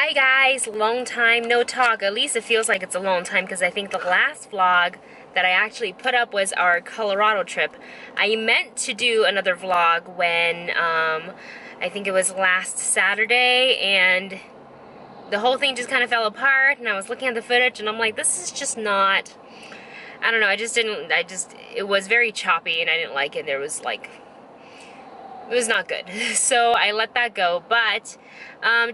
Hi guys, long time no talk. At least it feels like it's a long time because I think the last vlog that I actually put up was our Colorado trip. I meant to do another vlog when I think it was last Saturday, and the whole thing just kind of fell apart, and I was looking at the footage and I'm like, this is just not, I don't know, it was very choppy and I didn't like it. There was like, it was not good. So I let that go, but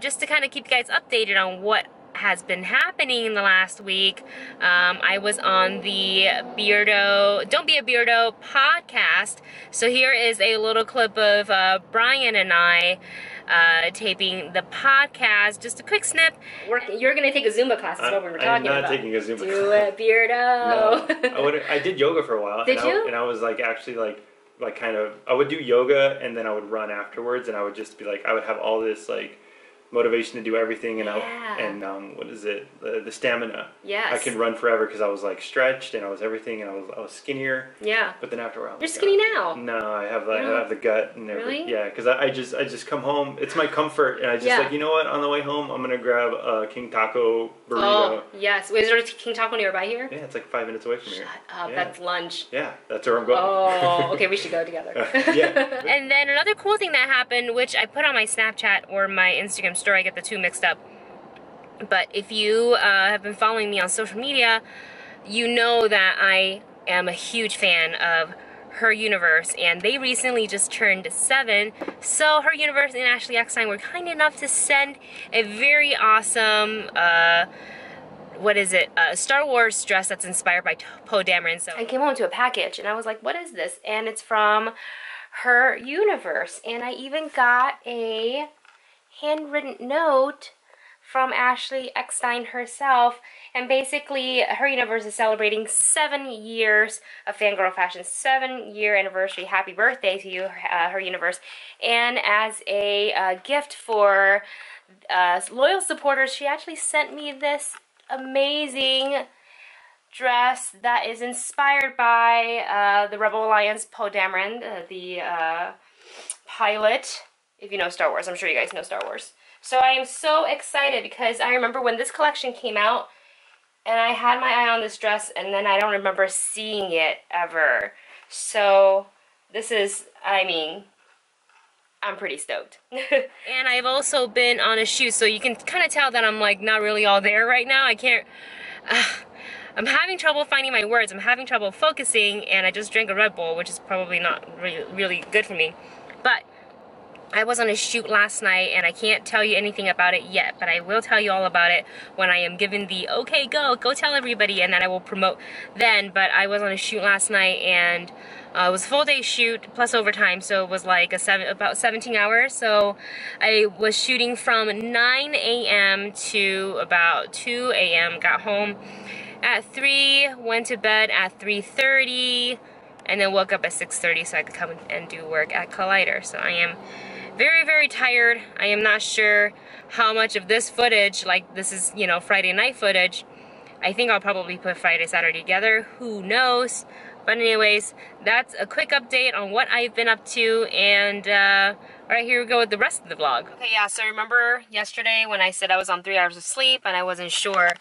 just to kind of keep you guys updated on what has been happening in the last week, I was on the Beardo, Don't Be a Beardo podcast. So here is a little clip of Brian and I taping the podcast. Just a quick snip. You're going to take a Zumba class, is what we were talking about. I'm not taking a Zumba class. Do it, Beardo. No, I did yoga for a while. Did you? And I was like, actually like kind of, I would do yoga and then I would run afterwards, and I would just be like, I would have all this like motivation to do everything, and what is it, the stamina. Yes. I could run forever because I was like stretched and I was everything, and I was skinnier. Yeah. But then after a while, you're skinny now. No, I have the gut and everything. Really? Yeah, because I just come home. It's my comfort, and I just like, you know what? On the way home, I'm gonna grab a King Taco burrito. Oh yes. Wait, is there a King Taco nearby here? Yeah, it's like 5 minutes away from here. Shut up. Yeah. That's lunch. Yeah, that's where I'm going. Oh, okay, we should go together. Yeah. And then another cool thing that happened, which I put on my Snapchat or my Instagram story, I get the two mixed up. But if you have been following me on social media, you know that I am a huge fan of Her Universe, and they recently just turned 7. So Her Universe and Ashley Eckstein were kind enough to send a very awesome Star Wars dress that's inspired by Poe Dameron. So I came home to a package and I was like, what is this? And it's from Her Universe. And I even got a handwritten note from Ashley Eckstein herself. And basically, Her Universe is celebrating 7 years of Fangirl Fashion. 7-year anniversary. Happy birthday to you, Her Universe. And as a gift for loyal supporters, she actually sent me this amazing dress that is inspired by the Rebel Alliance Poe Dameron, the pilot. If you know Star Wars, I'm sure you guys know Star Wars. So I am so excited because I remember when this collection came out and I had my eye on this dress, and then I don't remember seeing it ever. So this is, I mean, I'm pretty stoked. And I've also been on a shoot, so you can kind of tell that I'm like not really all there right now. I can't, I'm having trouble finding my words. I'm having trouble focusing, and I just drank a Red Bull, which is probably not really good for me. But I was on a shoot last night, and I can't tell you anything about it yet, but I will tell you all about it when I am given the okay, go tell everybody, and then I will promote then. But I was on a shoot last night, and it was a full day shoot plus overtime, so it was like about 17 hours. So I was shooting from 9 a.m. to about 2 a.m. Got home at 3, went to bed at 3:30, and then woke up at 6:30 so I could come and do work at Collider. So I am very tired. I am not sure how much of this footage, like this is, you know, Friday night footage. I think I'll probably put Friday, Saturday together. Who knows? But anyways, that's a quick update on what I've been up to, and alright, here we go with the rest of the vlog. Okay, yeah, so remember yesterday when I said I was on 3 hours of sleep and I wasn't sure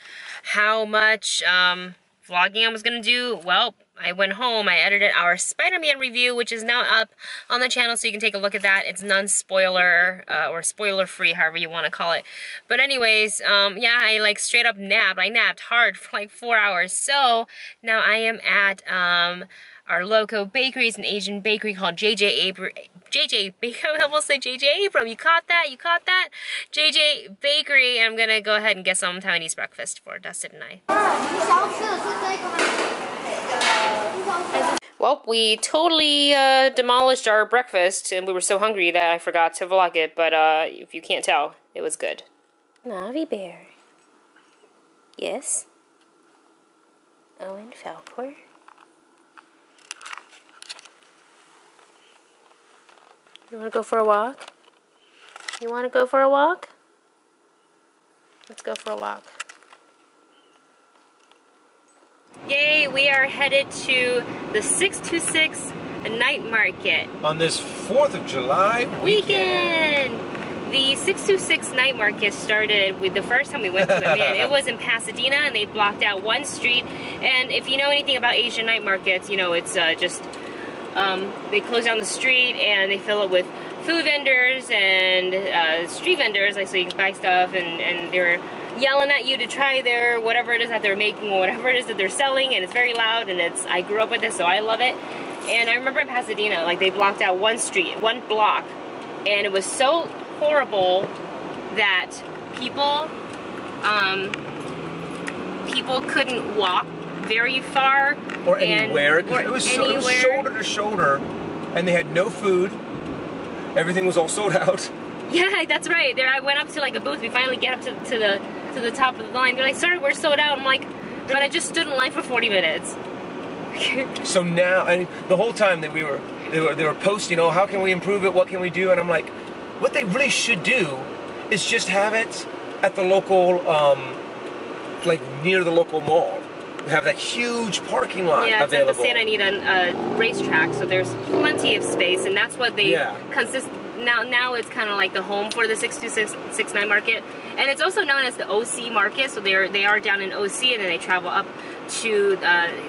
how much vlogging I was gonna do? Well, I went home, I edited our Spider-Man review, which is now up on the channel, so you can take a look at that. It's non-spoiler, or spoiler-free, however you want to call it. But anyways, yeah, I like straight up napped. I napped hard for like 4 hours. So now I am at our local bakery. It's an Asian bakery called JJ I almost said JJ Abram. You caught that? You caught that? JJ Bakery. I'm gonna go ahead and get some Taiwanese breakfast for Dustin and I. Well, we totally demolished our breakfast, and we were so hungry that I forgot to vlog it, but if you can't tell, it was good. Navi Bear. Yes? Owen Falcor. You want to go for a walk? You want to go for a walk? Let's go for a walk. Yay, we are headed to the 626 night market. On this 4th of July weekend. The 626 night market started with the first time we went to it, man. It was in Pasadena, and they blocked out one street. And if you know anything about Asian night markets, you know it's just they close down the street and they fill it with food vendors and street vendors, like so you can buy stuff, and they're yelling at you to try their whatever it is that they're making or whatever it is that they're selling, and it's very loud. And I grew up with it, so I love it. And I remember in Pasadena, like they blocked out one street, one block, and it was so horrible that people couldn't walk very far or anywhere. It was shoulder to shoulder, and they had no food. Everything was all sold out. Yeah, that's right. There, I went up to like a booth. We finally get up to the top of the line. They're like, "Sorry, we're sold out." I'm like, "But I just stood in line for 40 minutes." So now, and the whole time that they were posting, oh, how can we improve it? What can we do? And I'm like, what they really should do is just have it at the local, like near the local mall. Have that huge parking lot available. Yeah, it's at the Santa Anita racetrack, so there's plenty of space, and that's what they consist. Now it's kind of like the home for the 626 night market, and it's also known as the OC market. So they are down in OC, and then they travel up to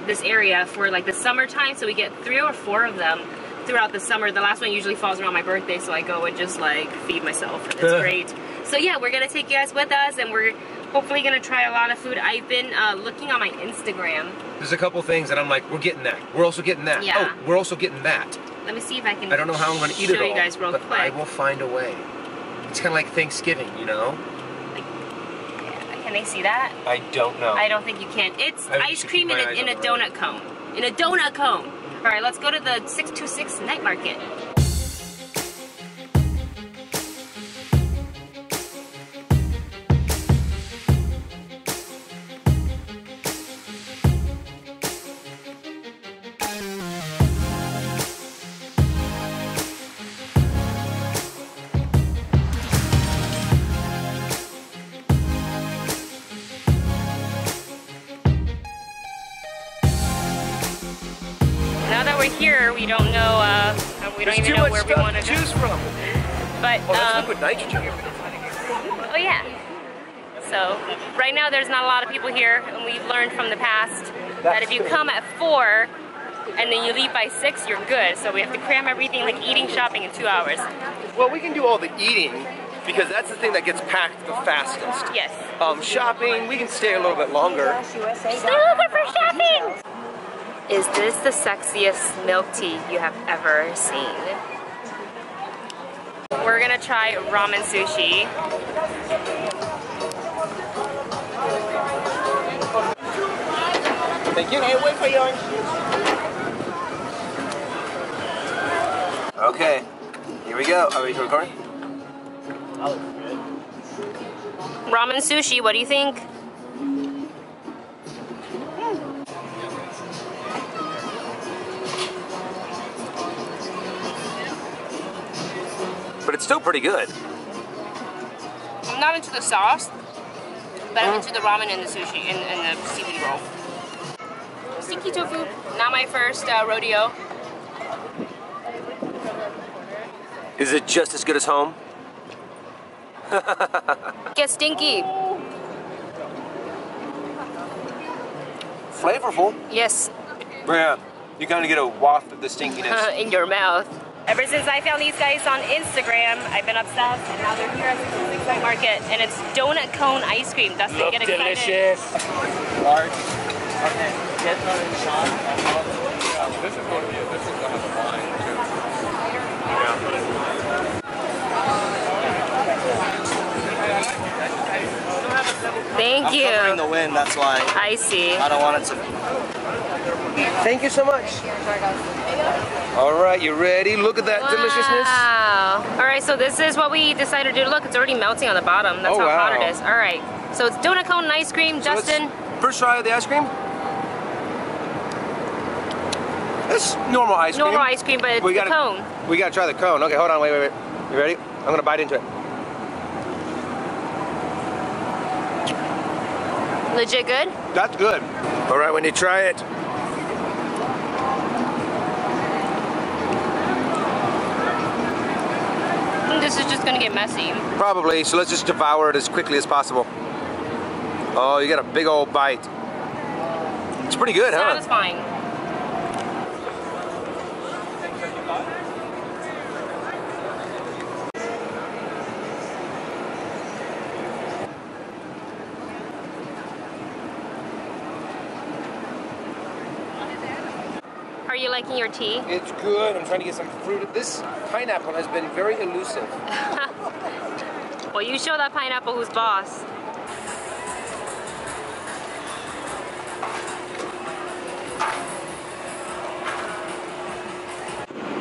this area for like the summertime. So we get 3 or 4 of them throughout the summer. The last one usually falls around my birthday, so I go and just like feed myself. It's great. So yeah, we're gonna take you guys with us, and we're hopefully gonna try a lot of food. I've been looking on my Instagram. There's a couple things that I'm like, we're getting that. We're also getting that. Yeah. Oh, we're also getting that. Let me see if I can. I don't know how I'm gonna eat it all. Show you guys real but quick. I will find a way. It's kind of like Thanksgiving, you know. Can they see that? I don't know. I don't think you can. It's ice cream in a donut cone. In a donut cone. All right, let's go to the 626 night market. Now that we're here, we don't know, we don't even know where we want to go. Choose from. But, that's liquid nitrogen. Oh yeah. So, right now there's not a lot of people here, and we've learned from the past that if you come at 4 and then you leave by 6, you're good. So we have to cram everything, like eating, shopping, in 2 hours. Well, we can do all the eating, because that's the thing that gets packed the fastest. Yes. Shopping, we can stay a little bit longer. Still open for shopping! Is this the sexiest milk tea you have ever seen? We're gonna try ramen sushi. Thank you. Hey, wait for your orange juice. Okay, here we go. Are we recording? Ramen sushi, what do you think? But it's still pretty good. I'm not into the sauce, but I'm into the ramen and the sushi and the seaweed roll. Stinky Tofu, not my first rodeo. Is it just as good as home? Get stinky. Flavorful. Yes. Yeah, you kind of get a waft of the stinkiness. In your mouth. Ever since I found these guys on Instagram, I've been obsessed, and now they're here at the 626 night market, and it's donut cone ice cream. Dustin, get excited. Delicious. Large. Okay. Get another shot. This is going to be this is going to have a line too. Thank you. I'm covering the wind, that's why. I see. I don't want it to. Thank you so much. All right, you ready? Look at that deliciousness. Wow. All right, so this is what we decided to do. Look, it's already melting on the bottom. That's how hot it is. All right. So it's donut cone and ice cream. So Dustin. First try of the ice cream. It's normal ice cream. Normal ice cream, but it's the cone. We gotta try the cone. Okay, hold on, wait. You ready? I'm gonna bite into it. Legit good? That's good. All right, when you try it. think this is just gonna get messy. Probably, so let's just devour it as quickly as possible. Oh, you got a big old bite. It's pretty good, huh? Satisfying. Are you liking your tea? It's good. I'm trying to get some fruit. This pineapple has been very elusive. Well, you show that pineapple who's boss.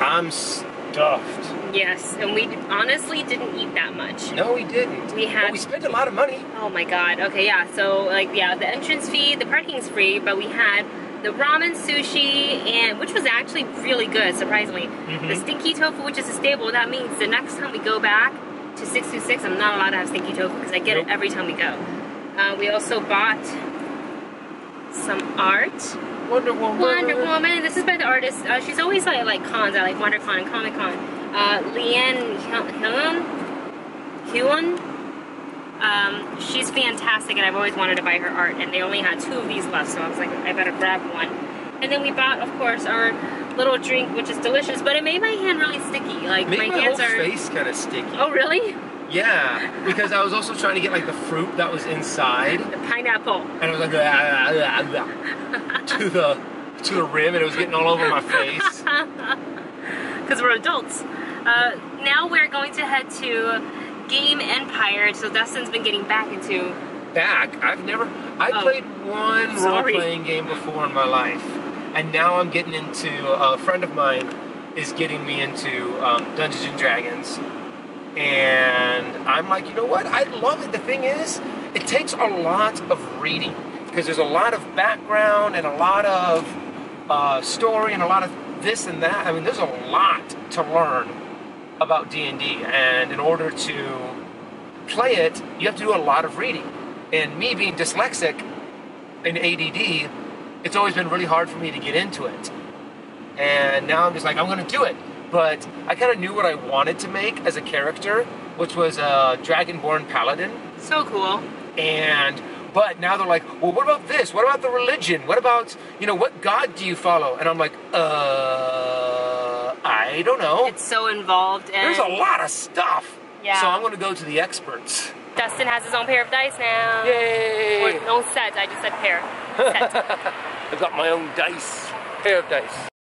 I'm stuffed. Yes, and we honestly didn't eat that much. No, we didn't. We had. Well, we spent a lot of money. Oh my god. Okay, yeah. So like, yeah, the entrance fee, the parking's free, but we had the ramen sushi, and which was actually really good, surprisingly. The Stinky Tofu, which is a staple. That means the next time we go back to 626, I'm not allowed to have Stinky Tofu because I get it every time we go. We also bought some art. Wonder Woman. Wonder Woman. This is by the artist. She's always like cons. I like WonderCon and Comic Con. Leanne Huon. She's fantastic, and I've always wanted to buy her art. And they only had 2 of these left, so I was like, I better grab one. And then we bought, of course, our little drink, which is delicious, but it made my hand really sticky. Like Made my hands whole are. face kind of sticky. Oh really? Yeah, because I was also trying to get like the fruit that was inside, The pineapple. and it was like to the rim, and it was getting all over my face. Because we're adults. Now we're going to head to Game Empire. So Dustin's been getting back into. I played one role-playing game before in my life, and now I'm getting into. A friend of mine is getting me into Dungeons and Dragons. And I'm like, you know what? I love it. The thing is, it takes a lot of reading because there's a lot of background and a lot of story and a lot of this and that. I mean, there's a lot to learn about D&D, and in order to play it, you have to do a lot of reading. And me being dyslexic and ADD, it's always been really hard for me to get into it. And now I'm just like, I'm going to do it. But I kind of knew what I wanted to make as a character, which was a Dragonborn Paladin. So cool. But now they're like, well, what about this? What about the religion? What about, what god do you follow? And I'm like, I don't know. It's so involved. And there's a lot of stuff. Yeah. So I'm going to go to the experts. Dustin has his own pair of dice now. Yay! Or no set, I just said pair. Set. I've got my own pair of dice.